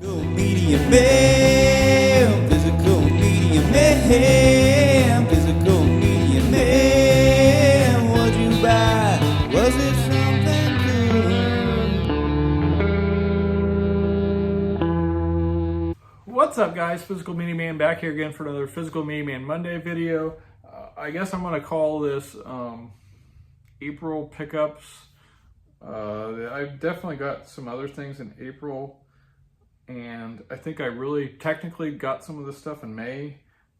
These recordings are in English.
Physical media man, physical media man, physical media man. What'd you buy? Was it something good? What's up, guys? Physical Media Man back here again for another Physical Media Man Monday video. I guess I'm going to call this April pickups. I've definitely got some other things in April, and I think I really technically got some of this stuff in May,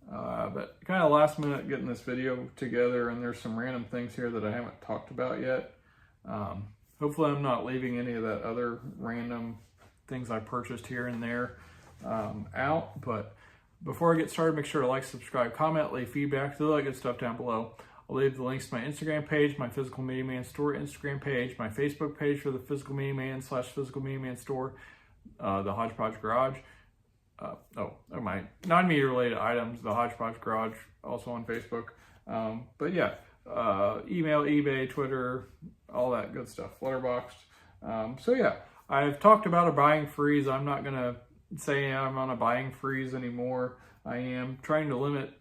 but kind of last minute getting this video together, and there's some random things here that I haven't talked about yet. Hopefully I'm not leaving any of that other random things I purchased here and there out, but before I get started, make sure to like, subscribe, comment, leave feedback, do all that good stuff down below. I'll leave the links to my Instagram page, my Physical Media Man Store Instagram page, my Facebook page for the Physical Media Man / Physical Media Man Store, the Hodgepodge Garage, my non-media related items, the Hodgepodge Garage, also on Facebook. But yeah, email, eBay, Twitter, all that good stuff, Letterboxd. So yeah, I've talked about a buying freeze. I'm not going to say I'm on a buying freeze anymore. I am trying to limit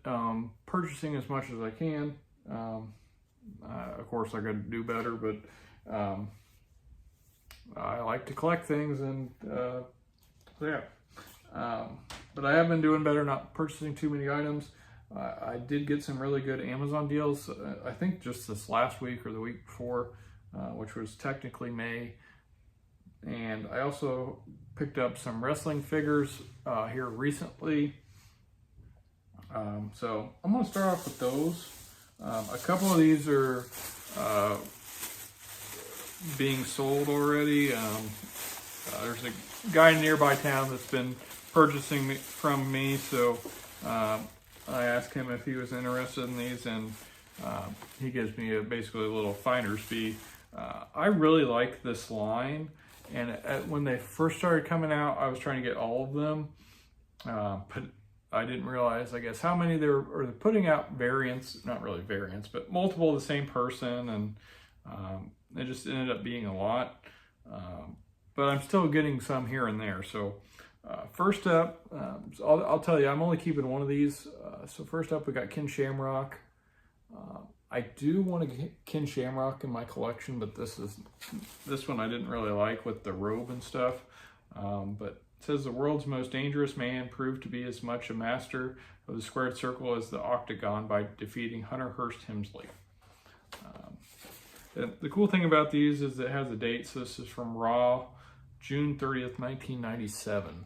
purchasing as much as I can. Of course, I could do better, but I like to collect things, and so yeah. But I have been doing better, not purchasing too many items. I did get some really good Amazon deals, I think just this last week or the week before, which was technically May. And I also picked up some wrestling figures here recently. So I'm going to start off with those. A couple of these are being sold already. There's a guy in nearby town that's been purchasing from me, so I asked him if he was interested in these, and he gives me basically a little finder's fee. I really like this line, and when they first started coming out, I was trying to get all of them, but I didn't realize, I guess, how many they're putting out variants, not really variants, but multiple of the same person, and it just ended up being a lot. But I'm still getting some here and there. So first up, so I'll tell you, I'm only keeping one of these. So first up, we got Ken Shamrock. I do want to get Ken Shamrock in my collection, but this one I didn't really like with the robe and stuff. But it says the world's most dangerous man proved to be as much a master of the squared circle as the octagon by defeating Hunter Hearst Helmsley. The cool thing about these is it has a date, so this is from Raw, June 30th, 1997.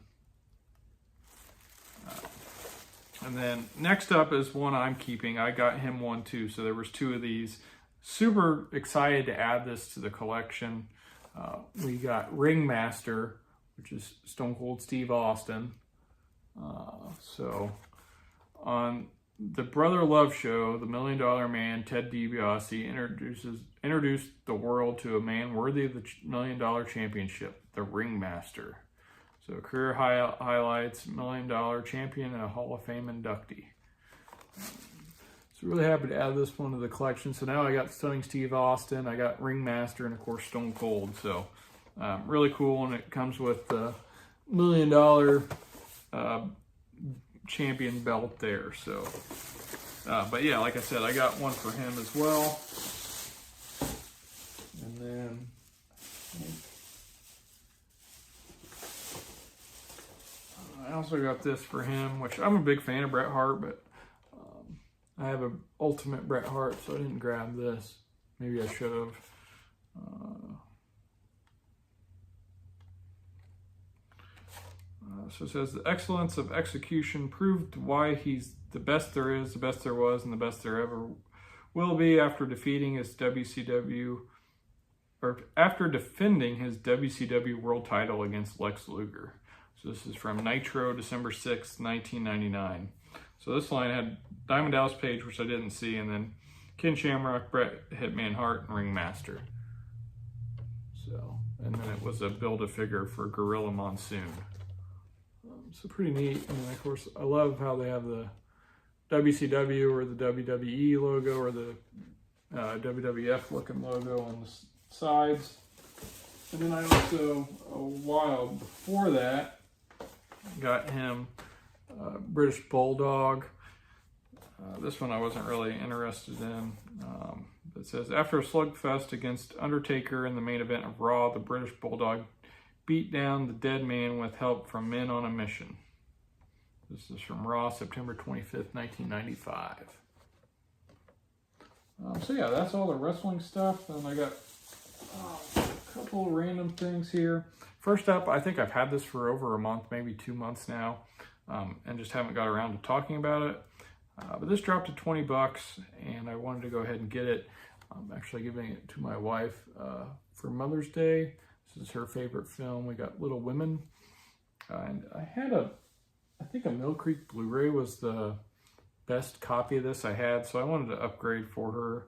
And then next up is one I'm keeping. I got him one too, so there was two of these. Super excited to add this to the collection. We got Ringmaster, which is Stone Cold Steve Austin. So on the Brother Love show, the $1 Million Man, Ted DiBiase, introduced the world to a man worthy of the $1 Million Championship, the Ringmaster. So career highlights, $1 Million Champion, and a Hall of Fame inductee. So really happy to add this one to the collection. So now I got Stunning Steve Austin, I got Ringmaster, and of course Stone Cold. So really cool, and it comes with the $1 Million champion belt there. So, but yeah, like I said, I got one for him as well. And then I also got this for him, which I'm a big fan of Bret Hart, but I have an Ultimate Bret Hart, so I didn't grab this. Maybe I should have. So it says, the excellence of execution proved why he's the best there is, the best there was, and the best there ever will be after defending his WCW World Title against Lex Luger. So this is from Nitro, December 6th, 1999. So this line had Diamond Dallas Page, which I didn't see, and then Ken Shamrock, Bret Hitman Hart, and Ringmaster. So, and then it was a Build-A-Figure for Gorilla Monsoon. So pretty neat. And then of course, I love how they have the WCW or the WWE logo or the WWF looking logo on the sides. And then I also, a while before that, got him British Bulldog. This one I wasn't really interested in. It says, after a slugfest against Undertaker in the main event of Raw, the British Bulldog beat down the dead man with help from men on a mission. This is from Raw, September 25th, 1995. So yeah, that's all the wrestling stuff. And I got a couple random things here. First up, I think I've had this for over a month, maybe 2 months now, and just haven't got around to talking about it. But this dropped to 20 bucks, and I wanted to go ahead and get it. I'm actually giving it to my wife for Mother's Day. This is her favorite film. We got Little Women. And I had I think a Mill Creek Blu-ray was the best copy of this I had, so I wanted to upgrade for her.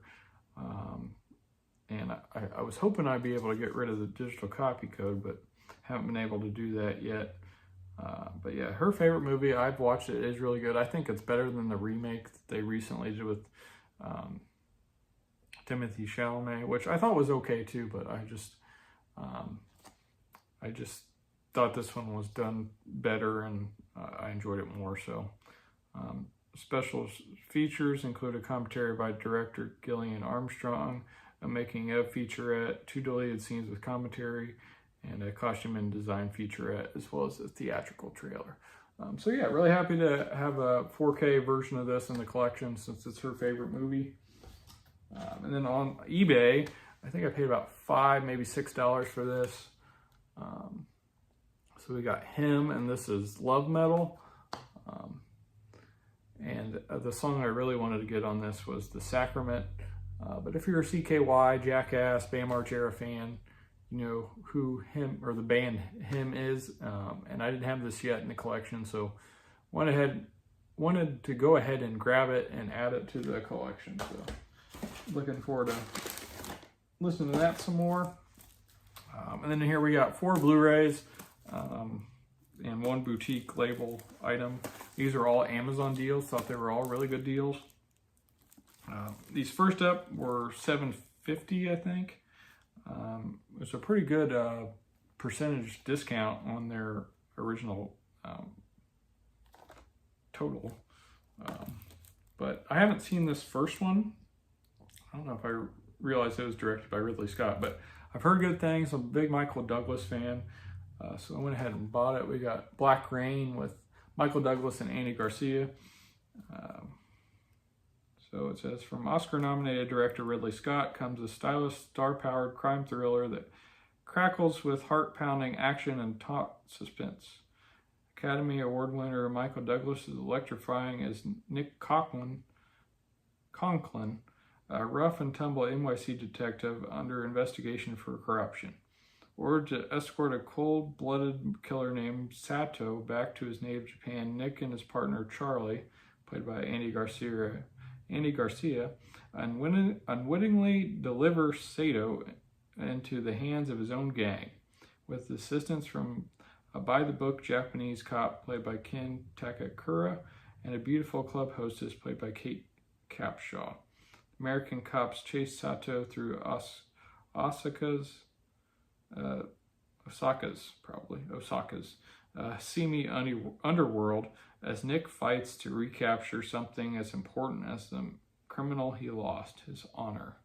And I was hoping I'd be able to get rid of the digital copy code, but haven't been able to do that yet. But yeah, her favorite movie, I've watched it, is really good. I think it's better than the remake that they recently did with Timothy Chalamet, which I thought was okay too, but I just thought this one was done better, and I enjoyed it more. So special features include a commentary by director Gillian Armstrong, a making of featurette, 2 deleted scenes with commentary, and a costume and design featurette, as well as a theatrical trailer. So yeah, really happy to have a 4K version of this in the collection since it's her favorite movie. And then on eBay, I think I paid about $5, maybe $6 for this. So we got him, and this is Love Metal. And the song I really wanted to get on this was The Sacrament. But if you're a CKY, Jackass, Bam Margera fan, you know who him or the band Him is. And I didn't have this yet in the collection, so wanted to go ahead and grab it and add it to the collection. So looking forward to listening to that some more. And then here we got 4 Blu-rays and 1 boutique label item. These are all Amazon deals. Thought they were all really good deals. These first up were $7.50, I think. It's a pretty good percentage discount on their original total. But I haven't seen this first one. I don't know if I realized it was directed by Ridley Scott, but I've heard good things. I'm a big Michael Douglas fan, so I went ahead and bought it. We got Black Rain with Michael Douglas and Andy Garcia. So it says, from Oscar-nominated director Ridley Scott comes a stylish, star-powered crime thriller that crackles with heart-pounding action and taut suspense. Academy Award winner Michael Douglas is electrifying as Nick Conklin, a rough and tumble NYC detective under investigation for corruption. Ordered to escort a cold-blooded killer named Sato back to his native Japan, Nick and his partner Charlie, played by Andy Garcia, unwittingly deliver Sato into the hands of his own gang, with assistance from a by-the-book Japanese cop played by Ken Takakura and a beautiful club hostess played by Kate Capshaw. American cops chase Sato through Osaka's seamy underworld as Nick fights to recapture something as important as the criminal he lost, his honor.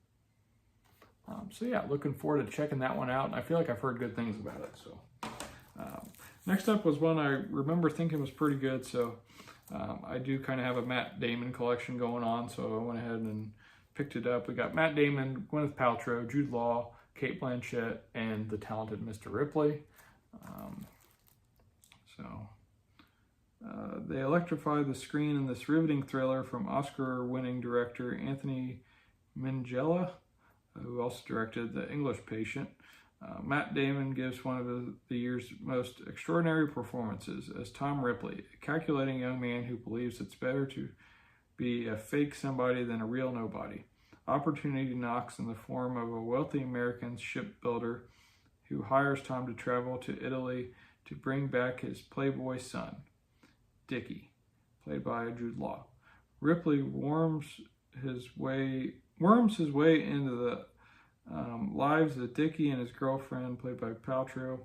So yeah, looking forward to checking that one out, and I feel like I've heard good things about it. So next up was one I remember thinking was pretty good. So I do kind of have a Matt Damon collection going on, so I went ahead and picked it up. We got Matt Damon, Gwyneth Paltrow, Jude Law, Cate Blanchett, and the talented Mr. Ripley. They electrify the screen in this riveting thriller from Oscar-winning director Anthony Minghella, who also directed The English Patient. Matt Damon gives one of the year's most extraordinary performances as Tom Ripley, a calculating young man who believes it's better to be a fake somebody than a real nobody. Opportunity knocks in the form of a wealthy American shipbuilder who hires Tom to travel to Italy to bring back his playboy son, Dickie, played by Jude Law. Ripley worms his way into the lives of Dickie and his girlfriend, played by Paltrow,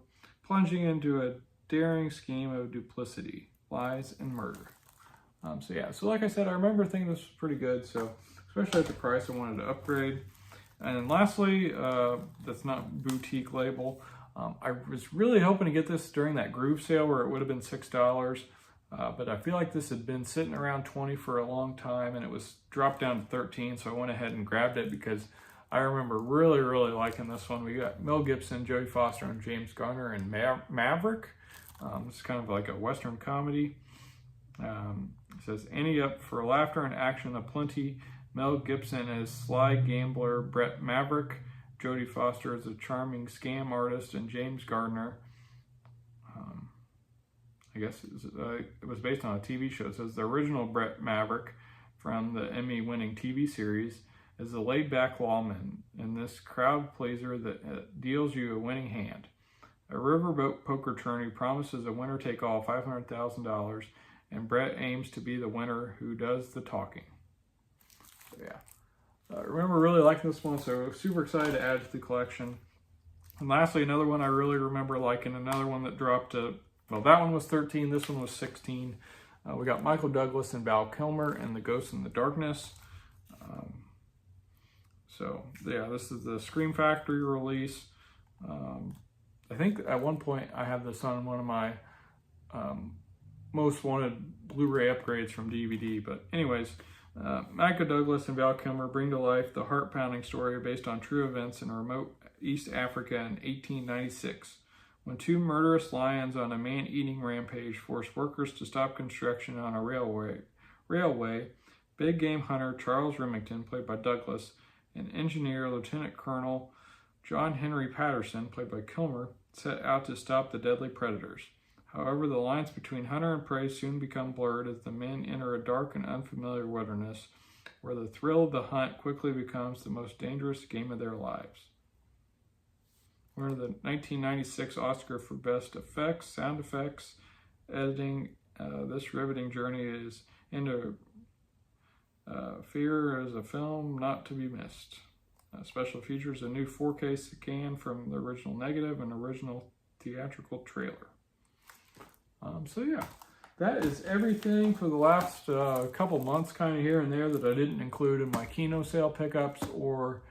plunging into a daring scheme of duplicity, lies, and murder. So like I said, I remember thinking this was pretty good, so especially at the price, I wanted to upgrade. And lastly, that's not boutique label. I was really hoping to get this during that Groove sale where it would have been $6, but I feel like this had been sitting around 20 for a long time, and it was dropped down to 13, so I went ahead and grabbed it because I remember really, really liking this one. We got Mel Gibson, Jodie Foster, and James Garner in Maverick. It's kind of like a Western comedy. It says, Annie up for laughter and action aplenty. Mel Gibson as sly gambler Brett Maverick. Jodie Foster is a charming scam artist, and James Gardner, I guess it was based on a TV show. It says the original Brett Maverick from the Emmy-winning TV series is a laid-back lawman and this crowd pleaser that deals you a winning hand. A riverboat poker tourney promises a winner-take-all $500,000, and Brett aims to be the winner who does the talking. So yeah. I remember really liking this one, so super excited to add to the collection. And lastly, another one I really remember liking, another one that dropped to, well, that one was 13, this one was 16. We got Michael Douglas and Val Kilmer and The Ghost in the Darkness. So yeah, this is the Scream Factory release. I think at one point I had this on one of my most wanted Blu-ray upgrades from DVD, but anyways, Michael Douglas and Val Kilmer bring to life the heart-pounding story based on true events in remote East Africa in 1896, when two murderous lions on a man-eating rampage force workers to stop construction on a railway. Big game hunter Charles Remington, played by Douglas, and engineer Lieutenant Colonel John Henry Patterson, played by Kilmer, set out to stop the deadly predators. However, the lines between hunter and prey soon become blurred as the men enter a dark and unfamiliar wilderness, where the thrill of the hunt quickly becomes the most dangerous game of their lives. Winner of the 1996 Oscar for Best Effects, Sound Effects, Editing, this riveting journey is into fear as a film not to be missed. Special features a new 4K scan from the original negative and original theatrical trailer. So yeah, that is everything for the last couple months, kind of here and there, that I didn't include in my Kino sale pickups, or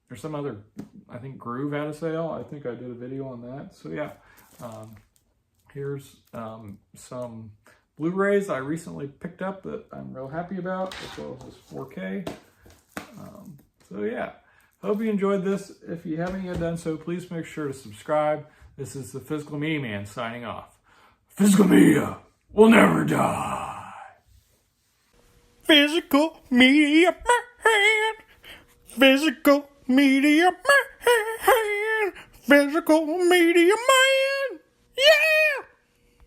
there's some other, I think Groove had a sale. I think I did a video on that. So yeah, here's some Blu-rays I recently picked up that I'm real happy about, as well as this 4K. So yeah, hope you enjoyed this. If you haven't yet done so, please make sure to subscribe. This is the Physical Media Man signing off. Physical Media will never die. Physical Media Man. Physical Media Man. Physical Media Man.